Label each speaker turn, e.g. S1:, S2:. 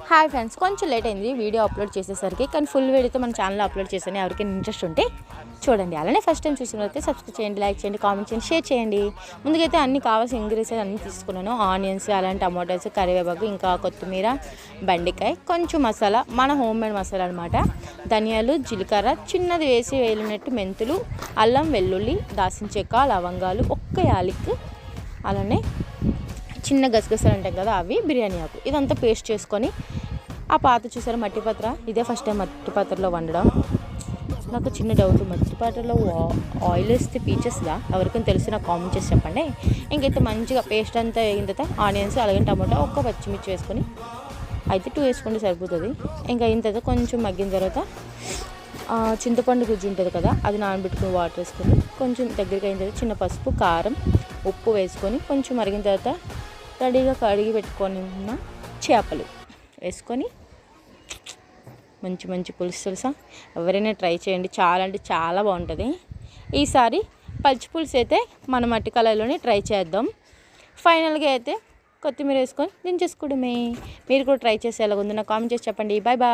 S1: Hi friends, కొంచెం late అయింది video upload చేసేసరికి, కానీ ఫుల్ వీడియోతో మన ఛానల్లో అప్లోడ్ చేశాను. ఎవరికైనా ఇంట్రెస్ట్ ఉంటే చూడండి. అలానే ఫస్ట్ టైం చూసినట్లయితే సబ్స్క్రైబ్ చేయండి, లైక్ చేయండి, కామెంట్ చేయండి, షేర్ చేయండి. ముందుకైతే అన్ని కావాల్సిన ఇంగ్రీడియంట్స్ అన్నీ తీసుకున్నాను. ఆనియన్స్, అలాంటి టమాటోస్, కరివేపాకు, ఇంకా కొత్తిమీర, బెండకాయ, కొంచెం మసాలా, మన హోమ్ మేడ్ మసాలా అనమాట. ధనియాలు, జీలకర్ర చిన్నది వేసి వేలినట్టు, మెంతులు, అల్లం, వెల్లుల్లి, దాల్చిన చెక్క, లవంగాలు, ఒక్క యాలక్, అలానే చిన్న గసగసాలు ఉంటాయి కదా అవి, బిర్యానీ ఆకు, ఇదంతా పేస్ట్ చేసుకొని ఆ పాత్ర చూసారా మట్టి పాత్ర, ఇదే ఫస్ట్ టైం మట్టి పాత్రలో వండడం. నాకు చిన్న డౌట్, మట్టి పాత్రలో ఆయిల్ వేస్తే పీచెస్లా, ఎవరికైనా తెలిసి నాకు కామెంట్ చేసి చెప్పండి. ఇంకైతే మంచిగా పేస్ట్ అంతా వేగిన తర్వాత ఆనియన్స్, అలాగే టమాటా, ఒక్క పచ్చిమిర్చి వేసుకొని, అయితే 2 వేసుకుంటే సరిపోతుంది. ఇంకా అయిన తర్వాత కొంచెం మగ్గిన తర్వాత చింతపండు గుజ్జు ఉంటుంది కదా, అది నానబెట్టుకుని వాటర్ వేసుకొని కొంచెం దగ్గరికి అయిన తర్వాత చిన్న పసుపు, కారం, ఉప్పు వేసుకొని కొంచెం మరిగిన తర్వాత రెడీగా కడిగి పెట్టుకొని ఉన్న చేపలు వేసుకొని మంచి మంచి పులుసు. తెలుసా, ఎవరైనా ట్రై చేయండి, చాలా అంటే చాలా బాగుంటుంది. ఈసారి పచ్చి పులుసు అయితే మన మట్టి కళాయిలోనే ట్రై చేద్దాం. ఫైనల్గా అయితే కొత్తిమీర వేసుకొని దించేసుకోవడమే. మీరు కూడా ట్రై చేసి ఎలాగుందో నాకు కామెంట్ చేసి చెప్పండి. Bye bye.